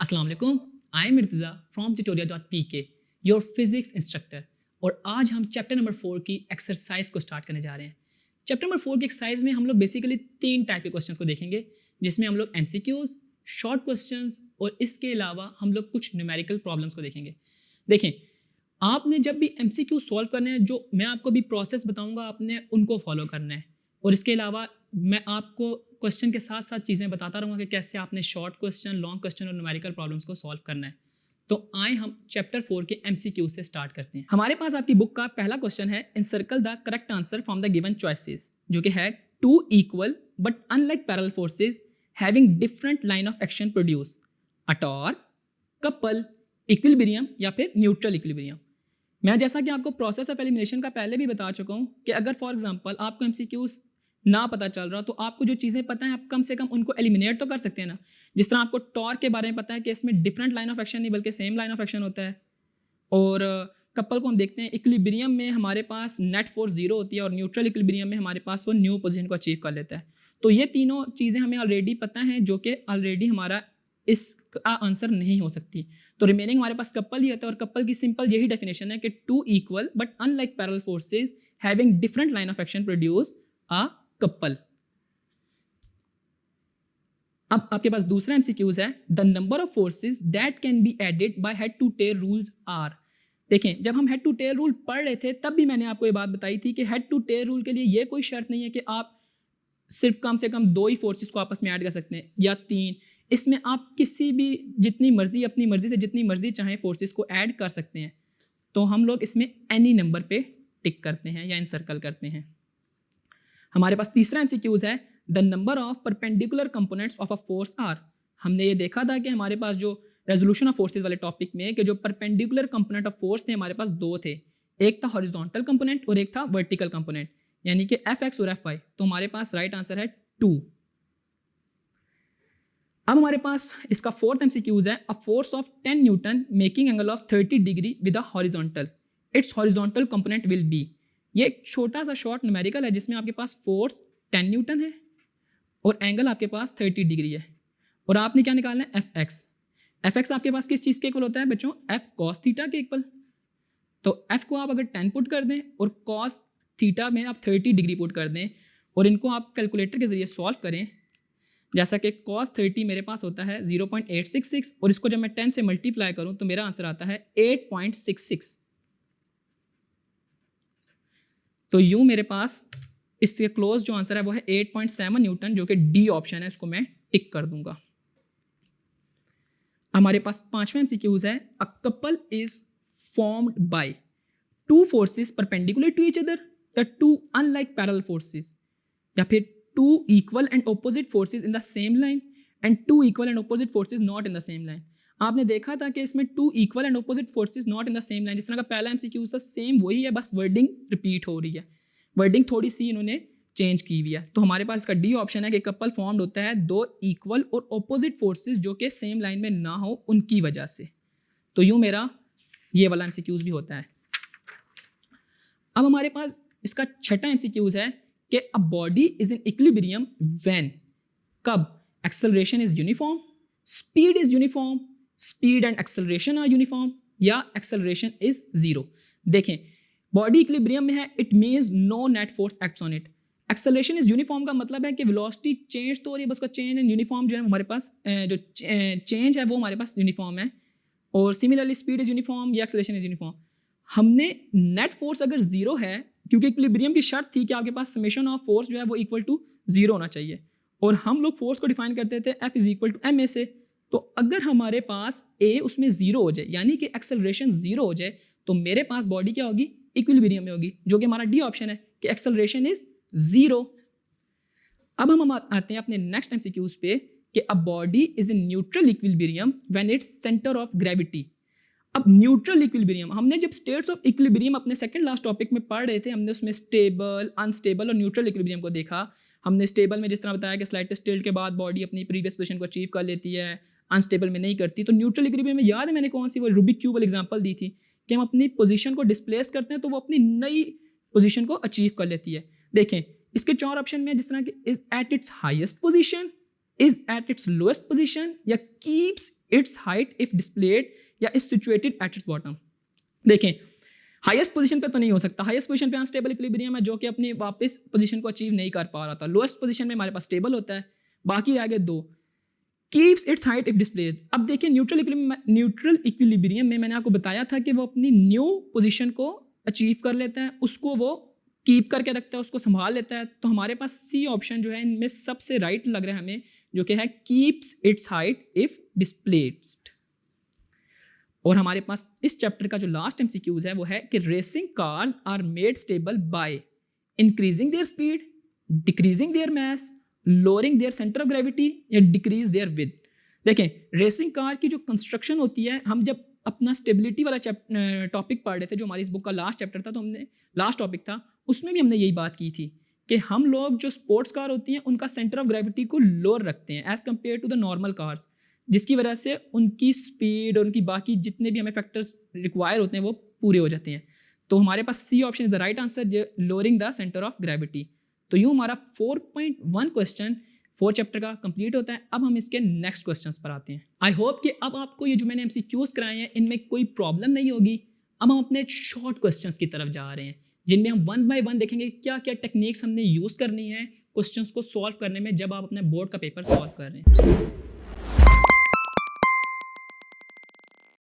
अस्सलाम वालेकुम, I am Murtaza from tutorial.pk, your physics instructor. और आज हम चैप्टर नंबर 4 की एक्सरसाइज को स्टार्ट करने जा रहे हैं। चैप्टर नंबर 4 की एक्सरसाइज में हम लोग बेसिकली 3 टाइप के क्वेश्चंस को देखेंगे, जिसमें हम लोग MCQs, शॉर्ट क्वेश्चंस और इसके अलावा हम लोग कुछ न्यूमेरिकल प्रॉब्लम्स को देखेंगे। देखें, आपने जब भी MCQ सॉल्व करने हैं, जो मैं आपको भी प्रोसेस बताऊंगा, आपने उनको फॉलो करना है। और इसके अलावा मैं आपको क्वेश्चन के साथ साथ चीज़ें बताता रहूँगा कि कैसे आपने शॉर्ट क्वेश्चन, लॉन्ग क्वेश्चन और न्यूमेरिकल प्रॉब्लम्स को सॉल्व करना है। तो आए हम चैप्टर 4 के MCQ से स्टार्ट करते हैं। हमारे पास आपकी बुक का पहला क्वेश्चन है, encircle the correct answer from the given choices, जो कि है two equal but unlike parallel forces having different line of action produce a torque, couple, equilibrium या फिर न्यूट्रल इक्विलिब्रियम। मैं जैसा कि आपको प्रोसेस ऑफ एलिमिनेशन का पहले भी बता चुका हूँ कि अगर फॉर एग्जांपल आपको MCQs ना पता चल रहा तो आपको जो चीज़ें पता हैं आप कम से कम उनको एलिमिनेट तो कर सकते हैं ना। जिस तरह आपको टॉर्क के बारे में पता है कि इसमें डिफरेंट लाइन ऑफ एक्शन नहीं बल्कि सेम लाइन ऑफ एक्शन होता है। और कपल को हम देखते हैं, इक्विलिब्रियम में हमारे पास नेट फोर्स 0 होती है और न्यूट्रल इक्विलिब्रियम में हमारे पास वो न्यू पोजीशन को अचीव कर लेता है। तो ये तीनों चीज़ें हमें ऑलरेडी पता हैं, जो कि ऑलरेडी हमारा इसका आंसर नहीं हो सकती। तो रिमेनिंग हमारे पास कपल ही होता है और कपल की सिंपल यही डेफिनेशन है कि two equal but unlike parallel forces having different line of action produce a couple. अब आपके पास दूसरा MCQs है, the number of forces that can be added by head to tail rules are. देखें, जब हम हेड टू टेल रूल पढ़ रहे थे तब भी मैंने आपको ये बात बताई थी कि हेड टू टेल रूल के लिए ये कोई शर्त नहीं है कि आप सिर्फ कम से कम 2 ही फोर्सेस को आपस में ऐड कर सकते हैं या 3। इसमें आप किसी भी जितनी मर्जी अपनी मर्जी से जितनी मर्जी चाहें फोर्सेस को ऐड कर सकते हैं। तो हम लोग इसमें एनी नंबर पे टिक करते हैं या इनसर्कल करते हैं। हमारे पास तीसरा MCQs है, the number of perpendicular components of a force are. हमने ये देखा था कि हमारे पास जो रेजोल्यूशन ऑफ फोर्सेस वाले टॉपिक में कि जो परपेंडिकुलर कंपोनेंट ऑफ फोर्स थे हमारे पास 2 थे, एक था हॉरिजॉन्टल कंपोनेंट और एक था वर्टिकल कंपोनेंट, यानी कि Fx और Fy। तो हमारे पास राइट आंसर है 2। अब हमारे पास इसका फोर्थ MCQs है, a force of 10 Newton making angle of 30 degree with a horizontal, it's horizontal component will be. ये एक छोटा सा शॉर्ट न्यूमेरिकल है जिसमें आपके पास फोर्स 10 न्यूटन है और एंगल आपके पास 30 डिग्री है और आपने क्या निकालना है, Fx। Fx आपके पास किस चीज़ के इक्वल होता है बच्चों, F cos थीटा के इक्वल। तो F को आप अगर 10 पुट कर दें और cos थीटा में आप 30 डिग्री पुट कर दें और इनको आप कैलकुलेटर के ज़रिए सॉल्व करें, जैसा कि cos 30 मेरे पास होता है 0.866 और इसको जब मैं 10 से मल्टीप्लाई करूं तो मेरा आंसर आता है 8.66। तो यूं मेरे पास इसके क्लोज जो आंसर है वो है 8.7 न्यूटन, जो कि डी ऑप्शन है, इसको मैं टिक कर दूंगा। हमारे पास पांचवें MCQs है, a couple is formed by two forces perpendicular to each other या टू अनलाइक पैरेलल फोर्सेस, या फिर two equal and opposite forces in the same line and two equal and opposite forces not in the same line। आपने देखा था कि इसमें two equal and opposite forces not in the same line, जिस तरह का पहला MCQ था सेम वही है, बस वर्डिंग रिपीट हो रही है, वर्डिंग थोड़ी सी इन्होंने चेंज की हुई है। तो हमारे पास इसका डी ऑप्शन है कि कपल फॉर्म्ड होता है 2 इक्वल और ऑपोजिट फोर्सेज जो कि सेम लाइन में ना हो उनकी वजह से। तो यूँ मेरा ये वाला MCQs भी होता है। अब हमारे पास इसका छठा MCQs है कि a body is in equilibrium when, कब acceleration is uniform, speed is uniform, speed and acceleration are uniform, या एक्सेलरेशन इज 0। देखें, बॉडी इक्विलिब्रियम में है, it means no net force acts on it. Acceleration is uniform का मतलब है कि velocity change तो हो रही है, बस का चेंज एंड यूनिफॉर्म जो है हमारे पास जो चेंज है वो हमारे पास यूनिफॉर्म है। और सिमिलरली स्पीड इज यूनिफॉर्म या एक्सेलरेशन इज यूनिफॉर्म। हमने नेट फोर्स अगर 0 है, क्योंकि इक्विलिब्रियम की शर्त थी कि आपके पास समेशन ऑफ फोर्स जो है वो इक्वल टू 0 होना चाहिए, और हम लोग फोर्स को डिफाइन करते थे F is equal to ma से। तो अगर हमारे पास a उसमें 0 हो जाए, यानी कि एक्सेलरेशन 0 हो जाए, तो मेरे पास बॉडी क्या होगी, इक्विलिब्रियम में होगी, जो कि हमारा डी ऑप्शन है कि एक्सेलरेशन इज 0। अब हम आते हैं अपने नेक्स्ट MCQs पे कि a body is in neutral equilibrium when its centre of gravity. अब न्यूट्रल इक्विलिब्रियम, हमने जब स्टेट्स ऑफ इक्विलिब्रियम अपने सेकंड लास्ट टॉपिक में पढ़ रहे थे, हमने उसमें स्टेबल, अनस्टेबल और न्यूट्रल इक्विलिब्रियम को देखा। हमने स्टेबल में जिस तरह बताया कि स्लाइटेस्ट टिल्ट के बाद बॉडी अपनी प्रीवियस पोजीशन को अचीव कर लेती है, अनस्टेबल में नहीं करती। तो न्यूट्रल इक्विलिब्रियम में याद है मैंने कौन सी वो रूबिक क्यूब वाली एग्जांपल दी थी कि हम अपनी पोजीशन को डिस्प्लेस करते हैं तो वो अपनी नई पोजीशन को अचीव कर लेती है। देखें, इसके 4 ऑप्शन में जिस तरह कि is at its highest position, is at its lowest position, या keeps its height if displaced, या is situated at its bottom. देखें, हाईएस्ट पोजीशन पे तो नहीं हो सकता, हाईएस्ट पोजीशन पे अनस्टेबल इक्विलिब्रियम है जो कि अपनी वापस पोजीशन को अचीव नहीं कर पा रहा था। लोएस्ट पोजीशन में हमारे पास स्टेबल होता है, बाकी रह गए दो। Keeps its height if displayed, अब देखिए न्यूट्रल इक्विलिब्रियम में मैंने आपको बताया था कि वो अपनी न्यू पोजीशन को अचीव कर लेता है, उसको वो कीप करके रखता है, उसको संभाल लेता है। तो हमारे पास सी ऑप्शन जो है इनमें सबसे राइट लग रहा है हमें, जो कि है keeps its height if displaced. और हमारे पास इस चैप्टर का जो लास्ट एमसीक्यूज है वो है कि racing cars are made stable by increasing their speed, decreasing their mass, lowering their centre of gravity, या डिक्रीज देयर विड्थ। देखें, रेसिंग कार की जो कंस्ट्रक्शन होती है, हम जब अपना स्टेबिलिटी वाला टॉपिक पढ़ रहे थे जो हमारी इस बुक का लास्ट चैप्टर था, तो हमने लास्ट टॉपिक था उसमें भी हमने यही बात की थी कि हम लोग जो स्पोर्ट्स कार होती हैं उनका सेंटर ऑफ ग्रेविटी को लोअर रखते हैं as compared to the normal cars, जिसकी वजह से उनकी स्पीड और उनकी बाकी जितने भी हमें फैक्टर्स रिक्वायर होते हैं वो पूरे हो जाते हैं। तो हमारे पास C option is the right answer, lowering the centre of gravity. तो यूँ हमारा 4.1 क्वेश्चन 4 चैप्टर का कंप्लीट होता है। अब हम इसके नेक्स्ट क्वेश्चंस पर आते हैं। आई होप कि अब आपको ये जो मैंने एमसीक्यूज कराए हैं इनमें कोई प्रॉब्लम नहीं होगी। अब हम अपने शॉर्ट क्वेश्चंस की तरफ जा रहे हैं, जिनमें हम 1 बाय 1 देखेंगे क्या क्या टेक्निक्स हमने यूज़ करनी है क्वेश्चंस को सॉल्व करने में जब आप अपने बोर्ड का पेपर सॉल्व कर रहे हैं।